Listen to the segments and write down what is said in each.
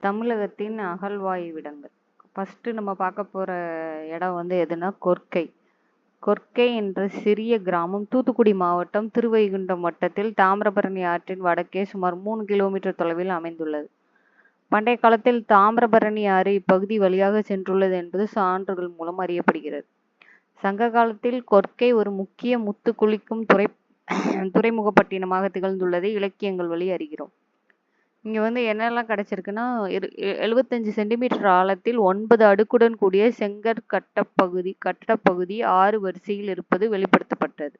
தமிழகத்தின் அகழ்வாய்விடங்கள். ஃபஸ்ட்டு நம்ம பார்க்க போகிற இடம் வந்து எதுனா கொர்க்கை. கொர்க்கை என்ற சிறிய கிராமம் தூத்துக்குடி மாவட்டம் திருவைகுண்டம் வட்டத்தில் தாமிரபரணி ஆற்றின் வடக்கே சுமார் 3 கிலோமீட்டர் தொலைவில் அமைந்துள்ளது. பண்டைய காலத்தில் தாமிரபரணி ஆறு இப்பகுதி வழியாக சென்றுள்ளது என்பது சான்றுகள் மூலம் அறியப்படுகிறது. சங்க காலத்தில் கொர்க்கை ஒரு முக்கிய முத்து குளிக்கும் துறைமுகப்பட்டினமாக திகழ்ந்துள்ளதை இலக்கியங்கள் வழி அறிகிறோம். இங்கே வந்து என்னெல்லாம் கிடச்சிருக்குன்னா 75 சென்டிமீட்டர் ஆழத்தில் 9 அடுக்குடன் கூடிய கட்டடப்பகுதி 6 வரிசையில் இருப்பது வெளிப்படுத்தப்பட்டது.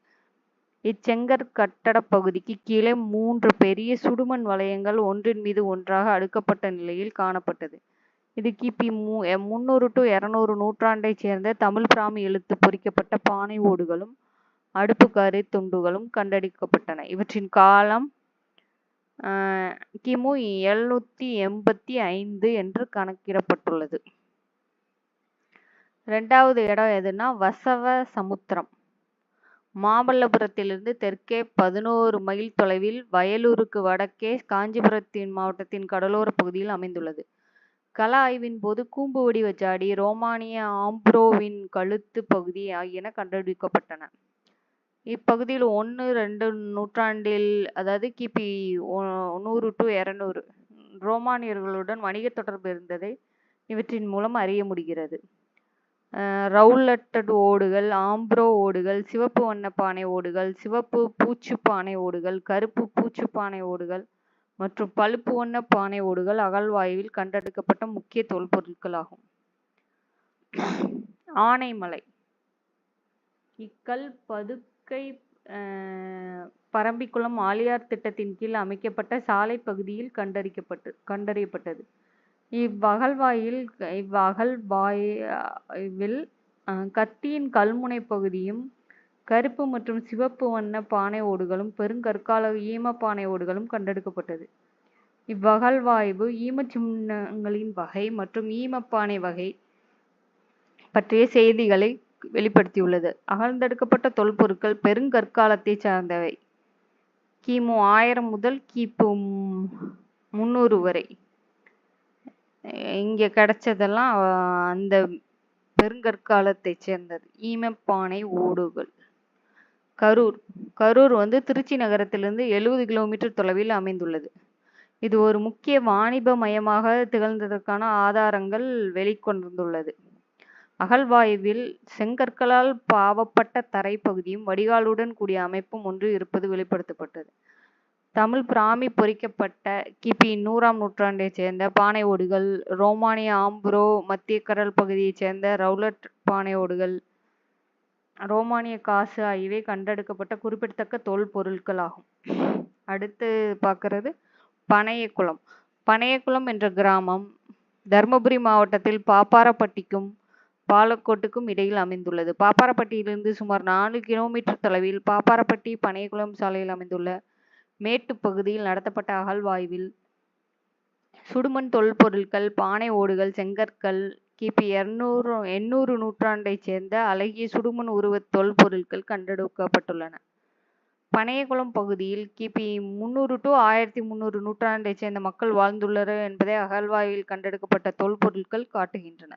இச்செங்கற்கட்டடப் பகுதிக்கு கீழே 3 பெரிய சுடுமண் வளையங்கள் ஒன்றின் மீது ஒன்றாக அடுக்கப்பட்ட நிலையில் காணப்பட்டது. இது கிபி 300 to 200 நூற்றாண்டைச் சேர்ந்த தமிழ் பிராமி எழுத்து பொறிக்கப்பட்ட பானை ஓடுகளும் அடுப்புக்கரை துண்டுகளும் கண்டெடுக்கப்பட்டன. இவற்றின் காலம் கிமு 785 என்று கணக்கிடப்பட்டுள்ளது. ரெண்டாவது இடம் எதுனா வசவ சமுத்திரம். மாமல்லபுரத்திலிருந்து தெற்கே 11 மைல் தொலைவில், வயலூருக்கு வடக்கே காஞ்சிபுரத்தின் மாவட்டத்தின் கடலோர பகுதியில் அமைந்துள்ளது. கள ஆய்வின் போது கூம்பு வடிவ ஜாடி, ரோமானிய ஆம்ப்ரோவின் கழுத்து பகுதி ஆகியன கண்டுபிடிக்கப்பட்டன. இப்பகுதியில் 1-2 நூற்றாண்டில், அதாவது கிபி 100 to 200 ரோமானியர்களுடன் வணிக தொடர்பு இருந்ததை இவற்றின் மூலம் அறிய முடிகிறது. ரவுலட்டட் ஓடுகள், ஆம்ப்ரோ ஓடுகள், சிவப்பு வண்ண பானை ஓடுகள், சிவப்பு பூச்சு பானை ஓடுகள், கருப்பு பூச்சு பானை ஓடுகள் மற்றும் பழுப்பு வண்ண பானை ஓடுகள் அகழ்வாய்வில் கண்டெடுக்கப்பட்ட முக்கிய தொல்பொருட்கள் ஆகும். ஆனைமலை. இக்கல் பதுக்கை பரம்பிக்குளம் ஆழியார் திட்டத்தின் கீழ் அமைக்கப்பட்ட சாலை பகுதியில் கண்டறியப்பட்டது. இவ்வகழ்வாய்வில் கத்தியின் கல்முனை பகுதியும் கருப்பு மற்றும் சிவப்பு வண்ண பானை ஓடுகளும் பெருங்கற்கால ஈம பானை ஓடுகளும் கண்டெடுக்கப்பட்டது. இவ்வகழ்வாய்வு ஈமச் சின்னங்களின் வகை மற்றும் ஈமப்பானை வகை பற்றிய செய்திகளை வெளிப்படுத்தியுள்ளது. அகழ்ந்தெடுக்கப்பட்ட தொல்பொருட்கள் பெருங்கற்காலத்தை சார்ந்தவை. கிமு 1000 முதல் கிபி 300 வரை. இங்கே கிடைச்சதெல்லாம் அந்த பெருங்கற்காலத்தை சேர்ந்தது. ஈமப்பானை ஓடுகள். கரூர் வந்து திருச்சி நகரத்திலிருந்து 70 கிலோமீட்டர் தொலைவில் அமைந்துள்ளது. இது ஒரு முக்கிய வாணிப மையமாக திகழ்ந்ததற்கான ஆதாரங்கள் வெளிக்கொண்டுள்ளது. அகழ்வாய்வில் செங்கற்களால் பாவப்பட்ட தரை பகுதியும் வடிகாலுடன் கூடிய அமைப்பும் ஒன்று இருப்பது வெளிப்படுத்தப்பட்டது. தமிழ் பிராமி பொறிக்கப்பட்ட கிபி 100ஆம் நூற்றாண்டைச் சேர்ந்த பானை ஓடுகள், ரோமானிய ஆம்ப்ரோ மத்திய கடல் பகுதியைச் சேர்ந்த ரவுலட் பானை ஓடுகள், ரோமானிய காசு ஆகியவை கண்டெடுக்கப்பட்ட குறிப்பிடத்தக்க தொல்பொருட்கள் ஆகும். அடுத்து பார்க்கறது பனையகுளம். பனையகுளம் என்ற கிராமம் தர்மபுரி மாவட்டத்தில் பாப்பாரப்பட்டிக்கும் பாலக்கோட்டுக்கும் இடையில் அமைந்துள்ளது. பாப்பாரப்பட்டியிலிருந்து சுமார் 4 கிலோமீட்டர் தொலைவில் பாப்பாரப்பட்டி பனையகுளம் சாலையில் அமைந்துள்ள மேட்டு பகுதியில் நடத்தப்பட்ட அகழ்வாய்வில் சுடுமண் தொல்பொருட்கள், பானை ஓடுகள், செங்கற்கள், கிபி 800 நூற்றாண்டைச் சேர்ந்த அழகிய சுடுமண் உருவ தொல்பொருட்கள் கண்டெடுக்கப்பட்டுள்ளன. பனையகுளம் பகுதியில் கிபி 300 to 1300 நூற்றாண்டைச் சேர்ந்த மக்கள் வாழ்ந்துள்ளனர் என்பதை அகழ்வாய்வில் கண்டெடுக்கப்பட்ட தொல்பொருட்கள் காட்டுகின்றன.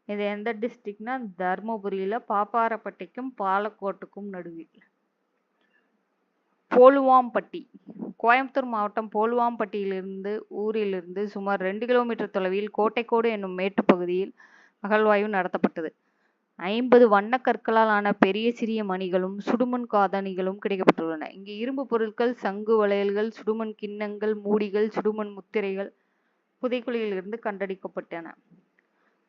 இது எந்த டிஸ்ட்ரிக்ட்னா தர்மபுரியில பாப்பாரப்பட்டிக்கும் பாலக்கோட்டுக்கும் நடுவில். போலுவாம்பட்டி. கோயம்புத்தூர் மாவட்டம் போலுவாம்பட்டியிலிருந்து ஊரிலிருந்து சுமார் 2 கிலோமீட்டர் தொலைவில் கோட்டைக்கோடு என்னும் மேட்டு பகுதியில் அகழ்வாய்வு நடத்தப்பட்டது. 50 வண்ணக் கற்களால் ஆன பெரிய சிறிய மணிகளும் சுடுமண் காதணிகளும் கிடைக்கப்பட்டுள்ளன. இங்கு இரும்பு பொருட்கள், சங்கு வளையல்கள், சுடுமண் கிண்ணங்கள், மூடிகள், சுடுமண் முத்திரைகள் புதைக்குழியிலிருந்து கண்டெடுக்கப்பட்டன.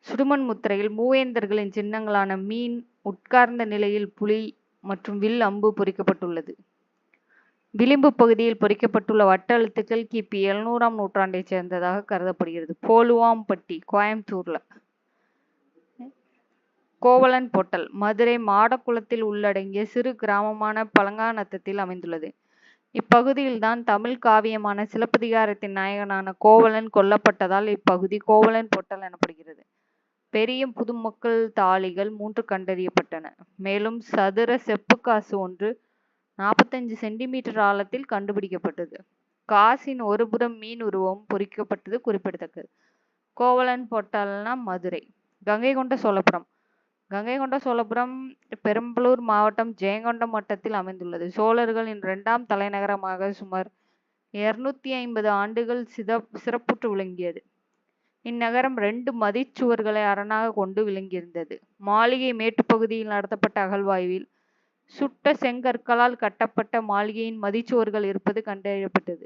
சுடுமண் முத்திரையில் மூவேந்தர்களின் சின்னங்களான மீன், உட்கார்ந்த நிலையில் புலி மற்றும் வில் அம்பு பொறிக்கப்பட்டுள்ளது. விளிம்பு பகுதியில் பொறிக்கப்பட்டுள்ள வட்ட எழுத்துக்கள் கிபி 700ஆம் நூற்றாண்டைச் சேர்ந்ததாக கருதப்படுகிறது. போலுவாம்பட்டி கோயம்புத்தூர்ல. கோவலன் பொட்டல் மதுரை மாடக்குளத்தில் உள்ளடங்கிய சிறு கிராமமான பழங்காநத்தத்தில் அமைந்துள்ளது. இப்பகுதியில்தான் தமிழ் காவியமான சிலப்பதிகாரத்தின் நாயகனான கோவலன் கொல்லப்பட்டதால் இப்பகுதி கோவலன் பொட்டல் எனப்படுகிறது. பெரிய புதுமக்கள் தாளிகள் 3 கண்டறியப்பட்டன. மேலும் சதுர செப்புக்காசு ஒன்று 45 சென்டிமீட்டர் ஆழத்தில் கண்டுபிடிக்கப்பட்டது. காசின் ஒரு புறம் மீன் உருவம் பொறிக்கப்பட்டது குறிப்பிடத்தக்கது. கோவலன் போர்ட்டல்னா மதுரை. கங்கை கொண்ட சோழபுரம். கங்கை கொண்ட சோழபுரம் பெரம்பலூர் மாவட்டம் ஜெயங்கொண்டம் வட்டத்தில் அமைந்துள்ளது. சோழர்களின் 2ஆம் தலைநகரமாக சுமார் 250 ஆண்டுகள் சிறப்புற்று விளங்கியது. இந்நகரம் 2 மதிச்சுவர்களை அரணாக கொண்டு விளங்கியிருந்தது. மாளிகை மேட்டுப்பகுதியில் நடத்தப்பட்ட அகழ்வாய்வில் சுட்ட செங்கற்களால் கட்டப்பட்ட மாளிகையின் மதிச்சுவர்கள் இருப்பது கண்டறியப்பட்டது.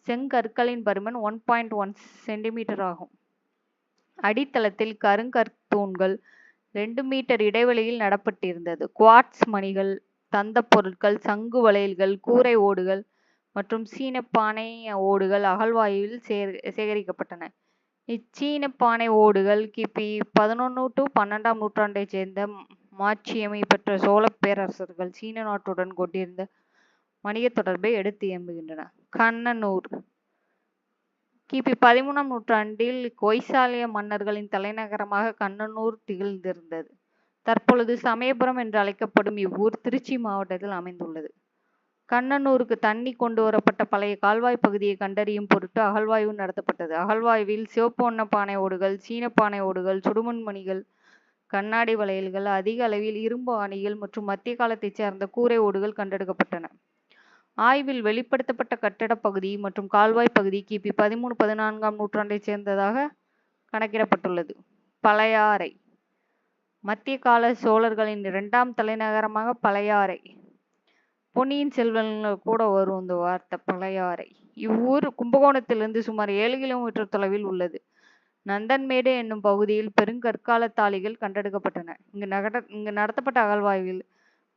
செங்கற்களின் பருமன் 1.1 சென்டிமீட்டர் ஆகும். அடித்தளத்தில் கருங்கற்தூண்கள் 2 மீட்டர் இடைவெளியில் நடப்பட்டிருந்தது. குவார்ட்ஸ் மணிகள், தந்தப் பொருட்கள், சங்கு வளையல்கள், கூரை ஓடுகள் மற்றும் சீன பானை ஓடுகள் அகழ்வாய்வில் சேகரிக்கப்பட்டன. இச்சீன பானை ஓடுகள் கிபி 11 to 12ஆம் நூற்றாண்டைச் சேர்ந்த மாட்சியமை பெற்ற சோழ பேரரசர்கள் சீன நாட்டுடன் கொண்டிருந்த வணிக தொடர்பை எடுத்து எம்புகின்றன. கண்ணனூர் கிபி 13ஆம் நூற்றாண்டில் கொய்சாலிய மன்னர்களின் தலைநகரமாக கண்ணனூர் திகழ்ந்திருந்தது. தற்பொழுது சமயபுரம் என்று அழைக்கப்படும் இவ்வூர் திருச்சி மாவட்டத்தில் அமைந்துள்ளது. கண்ணனூருக்கு தண்ணி கொண்டு வரப்பட்ட பழைய கால்வாய் பகுதியை கண்டறியும் பொருட்டு அகழ்வாய்வு நடத்தப்பட்டது. அகழ்வாய்வில் சிவப்பு வண்ண பானை ஓடுகள், சீன பானை ஓடுகள், சுடுமண் மணிகள், கண்ணாடி வளையல்கள், அதிக அளவில் இரும்பு ஆணிகள் மற்றும் மத்திய காலத்தைச் சேர்ந்த கூரை ஓடுகள் கண்டெடுக்கப்பட்டன. ஆய்வில் வெளிப்படுத்தப்பட்ட கட்டடப் பகுதி மற்றும் கால்வாய் பகுதி கிபி 13-14ஆம் நூற்றாண்டைச் சேர்ந்ததாக கணக்கிடப்பட்டுள்ளது. பழையாறை மத்திய கால சோழர்களின் 2ஆம் தலைநகரமாக பழையாறை. பொன்னியின் செல்வன்ல கூட வரும் இந்த வார்த்தை பழையாறை. இவ்வூர் கும்பகோணத்திலிருந்து சுமார் 7 கிலோமீட்டர் தொலைவில் உள்ளது. நந்தன்மேடு என்னும் பகுதியில் பெருங்கற்கால தாழிகள் கண்டெடுக்கப்பட்டன. இங்கு நடத்தப்பட்ட அகழ்வாய்வில்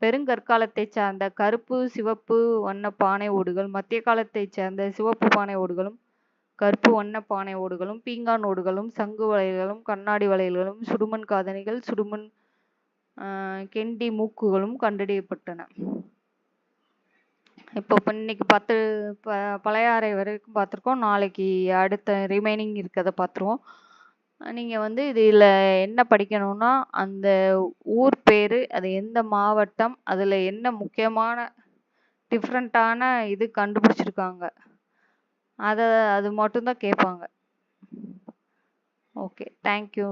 பெருங்கற்காலத்தைச் சார்ந்த கருப்பு, சிவப்பு வண்ண பானை ஓடுகள், மத்திய காலத்தைச் சேர்ந்த சிவப்பு பானை ஓடுகளும், கருப்பு வண்ண பானை ஓடுகளும், பீங்கான் ஓடுகளும், சங்கு வளையல்களும், கண்ணாடி வளையல்களும், சுடுமண் காதணிகள், சுடுமண் கெண்டி மூக்குகளும் கண்டறியப்பட்டன. இப்போ இன்னைக்கு பழையாறை வரைக்கும் பார்த்துருக்கோம். நாளைக்கு அடுத்த ரிமைனிங் இருக்கிறத பார்த்துருவோம். நீங்கள் இதில் என்ன படிக்கணும்னா, அந்த ஊர் பேர், அது எந்த மாவட்டம், அதில் என்ன முக்கியமான டிஃப்ரெண்ட்டான இது கண்டுபிடிச்சிருக்காங்க, அது மட்டும்தான் கேட்பாங்க. Okay, thank you.